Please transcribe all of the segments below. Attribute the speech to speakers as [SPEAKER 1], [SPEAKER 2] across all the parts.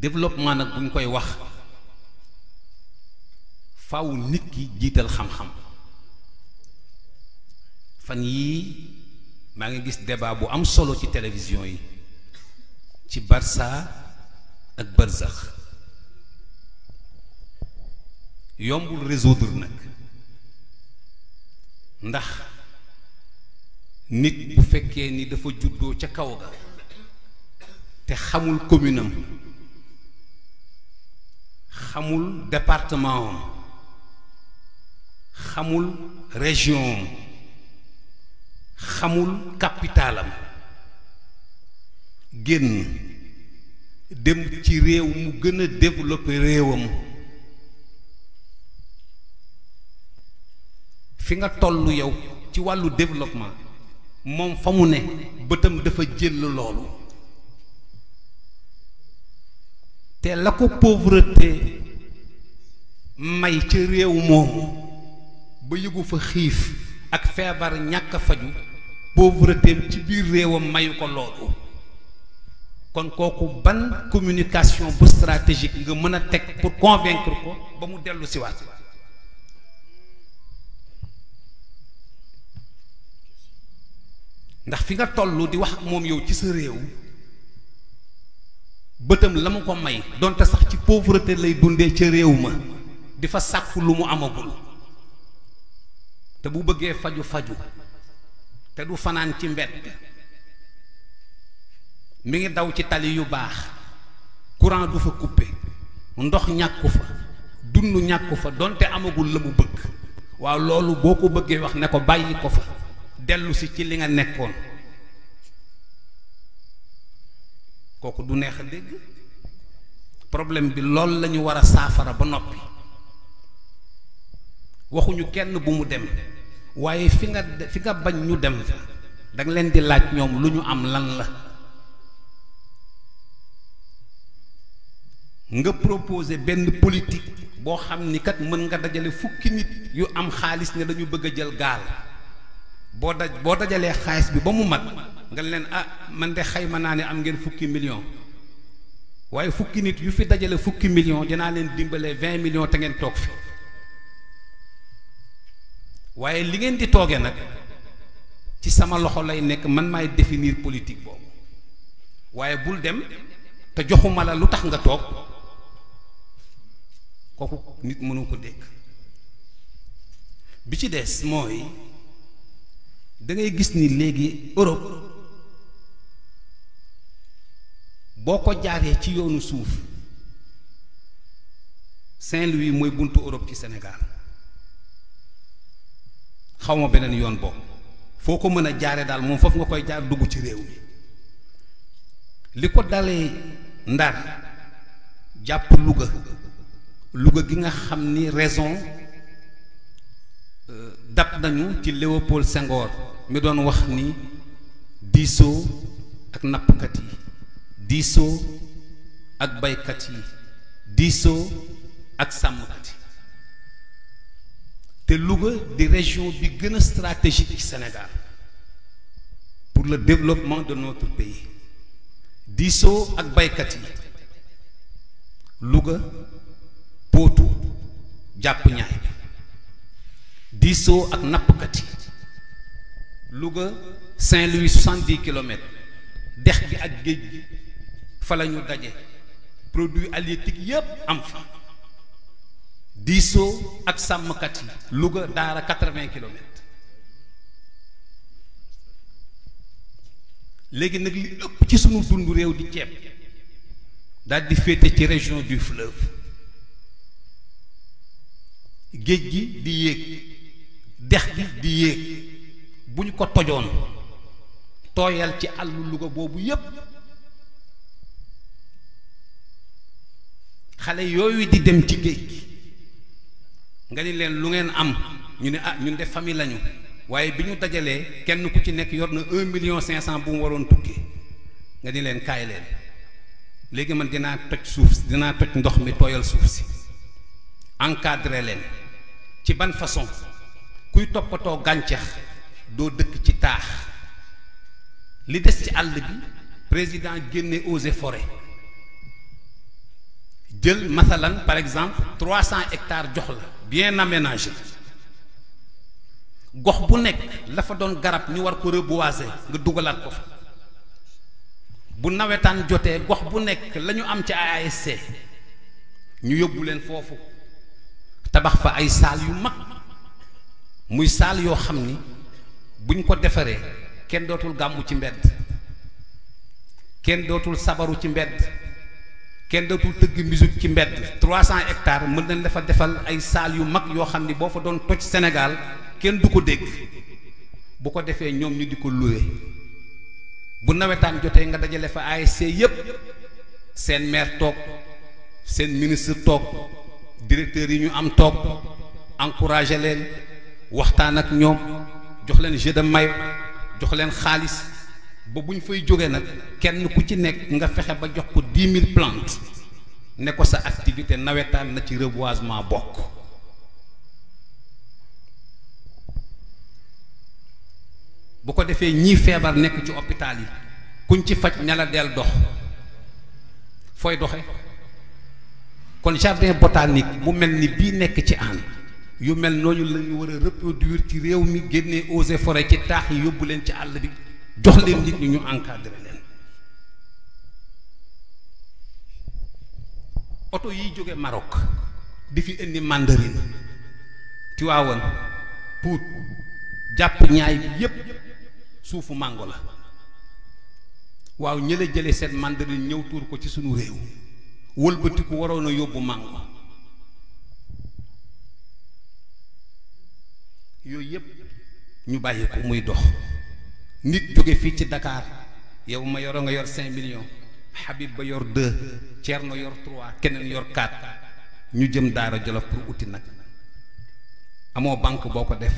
[SPEAKER 1] développement nag buñ koy wax faaw nit ki jiital xam-xam fan yii maa ngi gis débat bu am solo ci télévision yi ci Barça ak Barzax yombul résoudre nag ndax nit bu fekkee ni dafa juddoo ca kaw ga te xamul commune am xamul département am xamul région am xamul capitalam génn dem ci réew mu gën a développé réewam fi nga toll yow ci wàllu développement moom fa mu ne bëtam dafa jël loolu te la ko pauvreté may ca réew moomu ba yëgu fa xiif ak feebar ñàkk faju pauvreté ci biir réewam mayu ko loolu kon kooku ban communication bu stratégique nga mën a teg pour convaincre ko ba mu dellu si waat ndax fi nga toll di wax ak moom yow ci sa réew bëtam la mu ko may donte sax ci pauvreté lay dundee ca réew ma di fa sàkku lu mu amagul te bu bëggee faju te du fanaan ci mbedd mi ngi daw ci tali yu baax courant du fa coupé ndox ñàkku fa dund ñàkku fa donte amagul la mu bëgg waaw loolu boo ko bëggee wax ne ko bàyyi ko fa dellu si ci li nga nekkoon kooku du neex a dégg problème bi lool la ñu war a saafara ba noppi waxuñu kenn bu mu dem waaye fi nga bañ ñu dem fa da nga leen di laaj ñoom lu ñu am lan la nga proposer benn politique boo xam ni kat mën nga dajale fukki nit yu am xaalis ne dañu bëgg a jël gaal boo dajalee xaalis bi ba mu mat nga leen man de xayma naa ne am ngeen fukki million waaye fukki nit yu fi dajale fukki million dinaa leen dimbalee 20 millions te ngeen toog fi waaye li ngeen di toogee nag ci sama loxo lay nekk man maay définir politique boobu waaye bul dem te joxuma la lu tax nga toog kooku nit mënu ko dégg bi ci des mooy da ngay gis ni léegi Europe boo ko jaaree ci yoonu suuf Saint-Louis mooy buntu Europe ci Sénégal xawma beneen yoon boobu foo ko mën a jaare daal moom foofu nga koy jaar dugg ci réew mi li ko dalee Ndar jàpp Louga gi nga xam ni raison dab nañu ci Léopold Senghor mi doon wax ni diisoo ak nappkat yi diisoo ak baykat yi diisoo ak sàmmkat yi te Louga di région bi gën a stratégique ci Sénégal pour le développement de notre pays diisoo ak baykat yi Louga Potou jàpp ñaay diisoo ak nappkat yi Louga Saint-Louis 70 kilomètres dex gi ak géej gi fa la ñu daje produits halieutiques yépp am fa diisoo ak sàmmkat yi Louga Daara 80 kilomètres léegi nag li ëpp ci sunu dund réew di ceeb daal di féete ci région du fleuve géej gi di yéeg dex gi di yéeg bu ñu ko tojoon tooyal ci àllu Louga boobu yépp xale yooyu di dem ci géej gi nga ni leen lu ngeen am ñu ne ñun de famille lañu waaye bi ñu dajalee kenn ku ci nekk yor na 1,5 million bu mu waroon tukki nga ni leen kaay leen léegi man dinaa toj suuf si dinaa toj ndox mi tooyal suuf si encadré leen ci ban façon kuy toppatoo gàncax doo dëkk ci taax li des ci àll bi président génne eaux et forêt jël masalan par exemple 300 hectares jox la bien aménagé gox bu nekk la fa doon garab ñu war ko reboiser nga dugalaat ko fa bu nawetaan jotee gox bu nekk la ñu am ci ASC ñu yóbbu leen foofu tabax fa ay saal yu mag muy saal yoo xam ni buñ ko defaree kenn dootul gàmmu ci mbedd kenn dootul sabaru ci mbedd kenn dootul tëgg musique ci mbedd 300 hectares mën nañ dafa defal ay saal yu mag yoo xam ni boo fa doon toj Sénégal kenn du ko dégg bu ko defee ñoom ñu di ko loué bu nawetaan jotee nga dajale fa ASC yépp seen maire toog seen ministre toog directeur yi ñu am toog encouragé leen waxtaan ak ñoom jox leen jeu de maillot jox leen xaalis ba bu ñu fay jógee nag kenn ku ci nekk nga fexe ba jox ko 10 000 plantes ne ko sa activité nawetaan na ci reboisement bokk. bu ko defee ñii feebar nekk ci hôpital yi kuñ ci faj ña la del dox fooy doxe kon jardin botanique bu mel ni bii nekk ci Hann yu mel noonu la ñu war a reproduire ci réew mi génnee eaux et forêt ci taax yi yóbbu leen ci àll bi jox leen nit ñi ñu encadré leen. oto yiy jóge Maroc di fi indi mandarine Tivaouane Pout jàpp ñaay bi yépp suufu mango la waaw ñële jële seen mandarine ñëw tuur ko ci sunu réew wëlbatiku waroon a yóbbu mango yooyu yépp ñu bàyyi ko muy dox nit jóge fii ci Dakar yow ma yoro nga yor 5 millions Habib ba yor 2 Thierno yor 3 keneen yor 4 ñu jëm Daara Jolof pour uti nag amoo banque boo ko def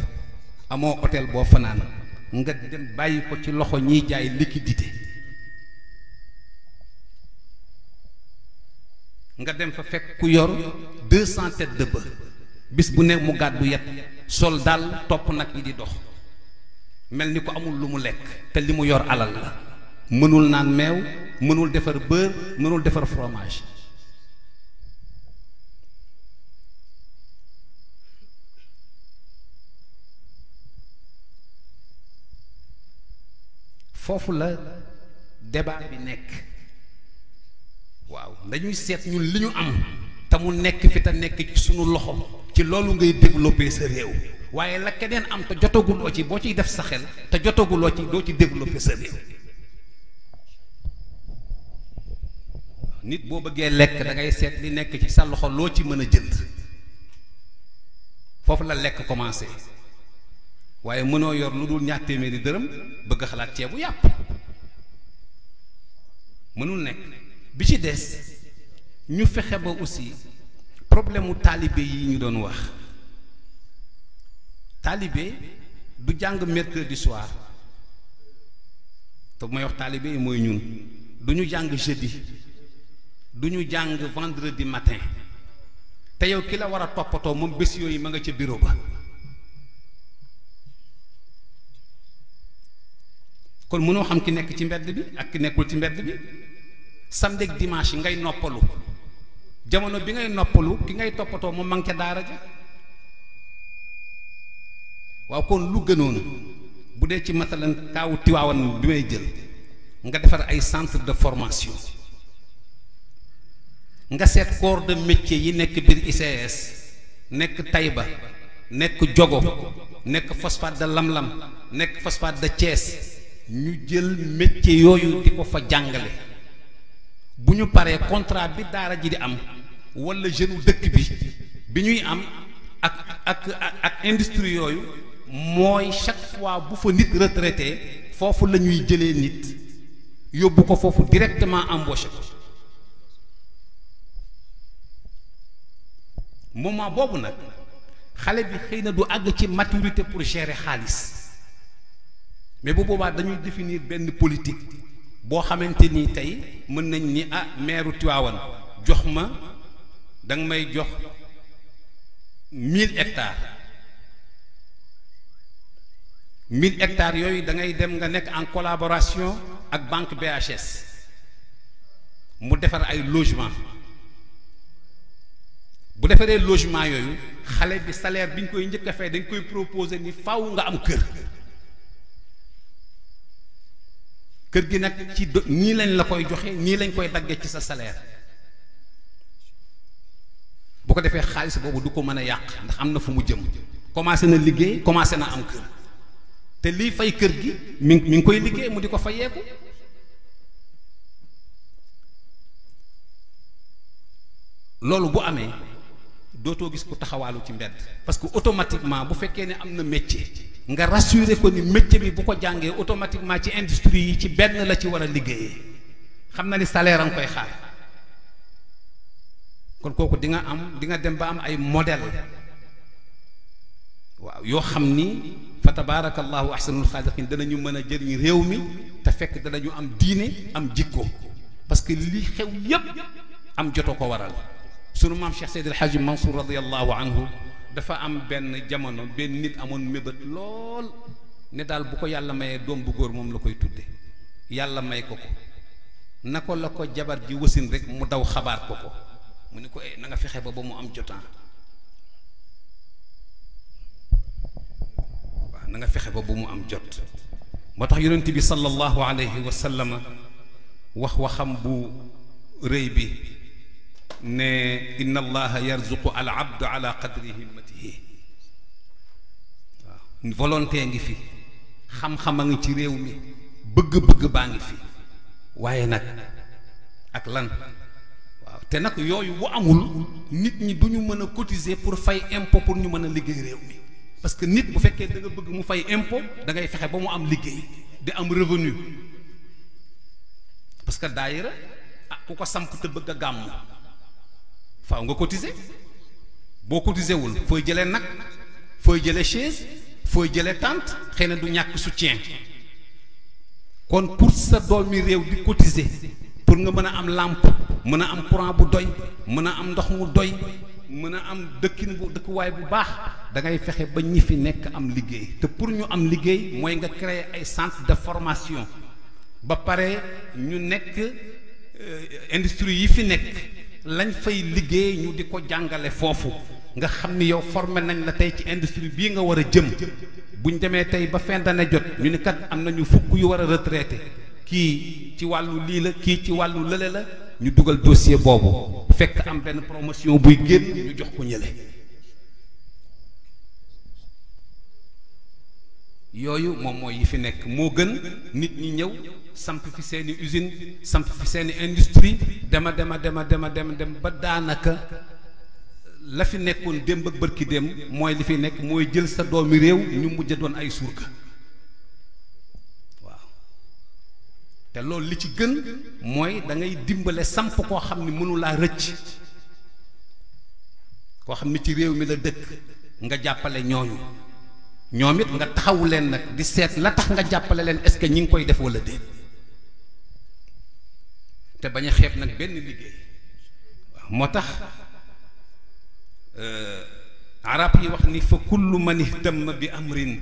[SPEAKER 1] amoo hôtel boo fanaan nga dem bàyyi ko ci loxo ñiy jaay liquidité nga dem fa fekk ku yor 200 têtes de bœuf bis bu ne mu gàddu yet sol daal topp nag yi di dox mel ni ko amul lu mu lekk te li mu yor alal la mënul naan meew mënul defar beurre mënul defar fromage foofu la débat bi nekk waaw dañuy seet ñun li ñu am te mu nekk fi te nekk ci sunu loxo ci loolu ngay développer sa réew waaye la keneen am te jotaguloo ci boo ciy def sa xel te jotaguloo ci doo ci développer sa réew nit boo bëggee lekk da ngay seet li nekk ci sa loxo loo ci mën a jënd foofu la lekk commencé waaye mënoo yor lu dul ñaar téeméeri dërëm bëgg xalaat ceebu yàpp mënul nekk bi ci des ñu fexe ba aussi problème mu taalibe yi ñu doon wax taalibe du jàng mercredi soir te bu may wax taalibe yi mooy ñun du ñu jàng jeudi du ñu jàng vendredi matin te yow ki la war a toppatoo moom bés yooyu ma nga ca bureau ba kon mënoo xam ki nekk ci mbedd bi ak ki nekkul ci mbedd bi samedi ak dimanche yi ngay noppalu jamono bi ngay noppalu ki ngay toppatoo moom ma nga ca daara ja waaw kon lu gënoon bu dee ci masalan kaawu Tiwaawan bi may jël nga defar ay centre de formation nga seet corps de métier yi nekk biir ICS nekk Taïba nekk Diogo nekk phosphate de Lamlam nekk phosphate de Thiès ñu jël métier yooyu di ko fa jàngale bu ñu paree contrat bi daara ji di am walla jeune dëkk bi ñuy am ak industrie yooyu mooy chaque fois bu fa nit retraité foofu la ñuy jëlee nit yóbbu ko foofu directement embauché ko moment boobu nag xale bi xëy na du àgg ci maturité pour gérer xaalis mais bu boobaa dañuy définir benn politique boo xamante ni tey mën nañ ni ah maire Tivaouane jox ma da nga may jox 1000 hectares 1000 hectares yooyu da ngay dem nga nekk en collaboration ak banque BHS mu defar ay logement bu defaree logement yooyu xale bi salaire bi ñu koy njëkk a fay dañ koy proposer ni faaw nga am kër gi nag ci nii lañ la koy joxe nii lañ koy daggee ci sa salaire bu ko defee xaalis boobu du ko mën a yàq ndax am na fu mu jëm commencé na liggéey commencé na am kër te lii fay kër gi mi ngi koy liggéey mu di ko fayeeku loolu bu amee dootoo gis ku taxawaalu ci mbedd parce que automatiquement bu fekkee ne am na métier nga rassurer ko ni métier bi bu ko jàngee automatiquement ci industrie yi ci benn la ci war a liggéeyee xam na ni salaire am koy xaar kon kooku di nga dem ba am ay modèle waaw yoo xam ni fa tabaarakallahu ahsanul xaaliqiin danañu mën a jëriñ réew mi te fekk danañu am diine am jikko parce que li xew yépp am joto ko waral sunu maam Cheikh Seydi El Hadji Mansour radiyallahu anhu dafa am benn jamono benn nit amoon mébét lool ne daal bu ko yàlla mayee doom bu góor moom la koy tudde yàlla may ko nako la ko jabar ji wasin rek mu daw xabaar ko mu ne ko na nga fexe ba mu am jotaan waaw na nga fexe ba mu am jot moo tax yonent bi sallallahu alayhi wa sallam waxam bu rëy bi ne inna allaha yarzuqu al abd ala qadri himmatihi waaw volonté ngi fi xam-xam a ngi ci réew mi bëgg-bëgg baa ngi fi waaye nag ak lan waaw te nag yooyu bu amul nit ñi du ñu mën a cotiser pour fay impôt pour ñu mën a liggéey réew mi parce que nit bu fekkee da nga bëgg mu fay impôt da ngay fexe ba mu am liggéey di am revenu parce que daayira ku ko samp te bëgg a gàmmu faaw nga cotiser boo cotiser wul fooy jëlee nag fooy jëlee chaise fooy jëlee tente xëy na du ñàkk soutien kon pour sa doomi réew di cotiser pour nga mën a am lampe mën a am courant bu doy mën a am ndox mu doy mën a am dëkkuwaay bu baax da ngay fexe ba ñi fi nekk am liggéey te pour ñu am liggéey mooy nga créer ay centre de formation ba pare ñu nekk industrie yi fi nekk lañ fay liggéey ñu di ko jàngale foofu nga xam ni yow formé nañ la tey ci industrie bii nga war a jëm buñ demee tey ba fin d'année jot ñu ni kat am nañu fukk yu war a retraité kii ci wàllu lii la kii ci wàllu lële la ñu dugal dossier boobu fekk am benn promotion buy génn ñu jox ko ñële yooyu moom mooy yi fi nekk moo gën nit ñi ñëw samp fi seeni usine samp fi seeni industrie dem ba daanaka la fi nekkoon démb ak bërki démb mooy li fi nekk mooy jël sa doomi réew ñu mujj a doon ay surga waaw te loolu li ci gën mooy da ngay dimbale samp koo xam ni mënulaa rëcc koo xam ni ci réew mi la dëkk nga jàppale ñooñu ñoom it nga taxawu leen nag di seet la tax nga jàppale leen est-ce que ñi ngi koy def wala déet te bañ a xeeb nag benn liggéey waaw moo tax arab yi wax ni fa kullu man ihtamma bi amrin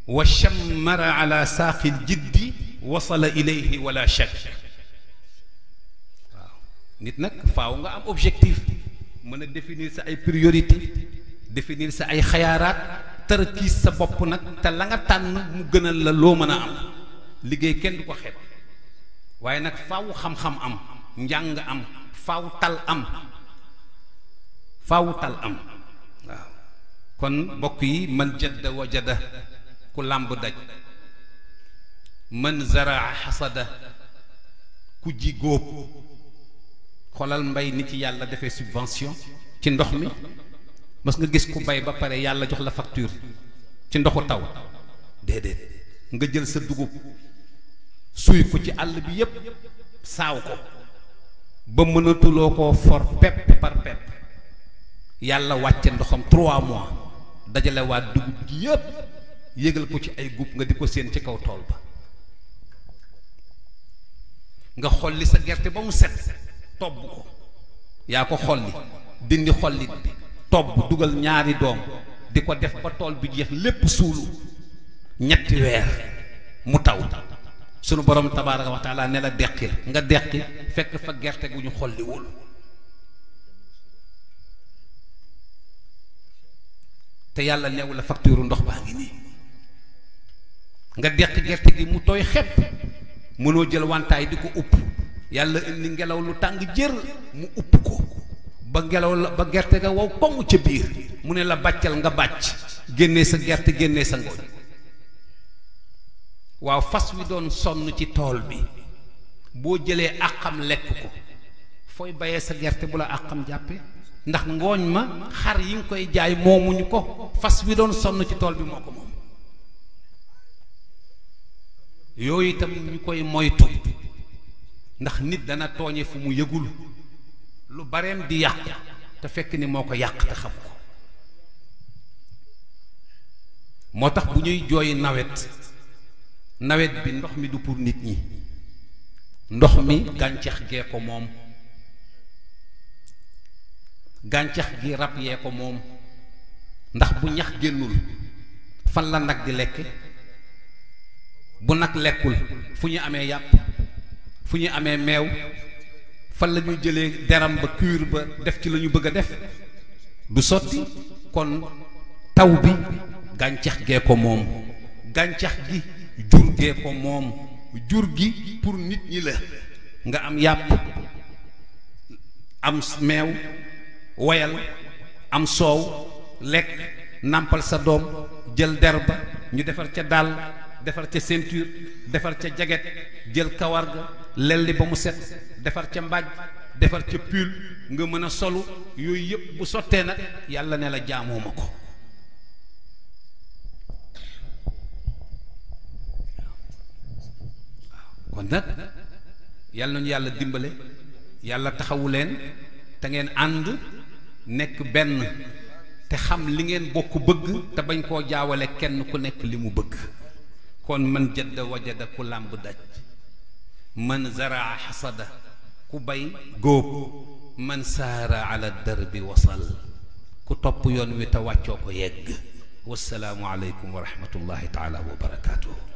[SPEAKER 1] wa shammara ala saaqil jiddi wasala ilayhi wala shak waaw nit nag faaw nga am objectif mën a définir sa ay priorité définir sa ay xayaaraat tërkiis sa bopp nag te la nga tànn mu gënal la loo mën a am liggéey kenn du ko xeeb waaye nag faaw xam-xam am njàng am faaw tal am waaw kon mbokk yi man jadda wajada ku làmb daj man zaraa xasada ku ji góob xoolal mbay ni ci yàlla defee subvention ci ndox mi mas nga gis ku bay ba pare yàlla jox la facture ci ndoxu taw déedéet nga jël sa dugub suy ko ci àll bi yépp saaw ko ba mënatuloo koo for pepp par pepp yàlla wàcce ndoxam 3 mois dajale waa dugub gi yépp yégal ko ci ay gub nga di ko séen ci kaw tool ba nga xolli sa gerte ba mu set tobb ko yaa ko xolli dindi xollit bi tobb dugal ñaari doom di ko def ba tool bi jeex lépp suulu 3 weer mu taw sunu borom tabaaraka wa taala ne la deqil nga deqi fekk fa gerte gu ñu xolliwul te yàlla neew la facture ndox baa ngi nii nga deq gerte gi mu tooy xepp mënoo jël wantaay di ko upp yàlla indi ngelaw lu tàng jër mu upp ko ba ngelaw la ba gerte ga wow koŋ ca biir mu ne la bàccal nga bàcc génnee sa gerte génnee sa ngooñ waaw fas wi doon sonn ci tool bi boo jëlee àqam lekk ko fooy bayee sa gerte bu la àqam jàppe ndax ngooñ ma xar yi nga koy jaay moomuñu ko fas wi doon sonn ci tool bi moo ko moom yooyu itam ñu koy moytu ndax nit dana tooñe fu mu yëgul lu bareem di yàq te fekk ni moo ko yàq te xam ko moo tax bu ñuy jooy nawet bi ndox mi du pour nit ñi ndox mi gàncax gee ko moom gàncax gi rab yee ko moom ndax bu ñax génnul fan la nag di lekk bu nag lekkul fu ñu amee yàpp fu ñu amee meew fan la ñuy jëlee deram ba cuir ba def ci la ñu bëgg a def du sotti kon taw bi gàncax gee ko moom gàncax gi jur gee ko moom jur gi pour nit ñi la nga am yàpp am meew woyal am soow lekk nàmpal sa doom jël der ba ñu defar ca dàll defar ca ceinture defar ca jaget jël kawar ga lelli ba mu set defar ca mbaaj defar ca pull nga mën a solu yooyu yëpp bu sottee nag yàlla ne la jaamoo ma ko kon nag yàlla nañu yàlla dimbale yàlla taxawu leen te ngeen ànd nekk benn te xam li ngeen bokk bëgg te bañ koo jaawale kenn ku nekk li mu bëgg kon man jadda wajada ku làmb daj man zaraa xasada ku bay góob man saara ala darbi wasal ku topp yoon wi te wàccoo ko yegg wassalaamu aleykum wa rahmatullahi taala wa barakaatuhu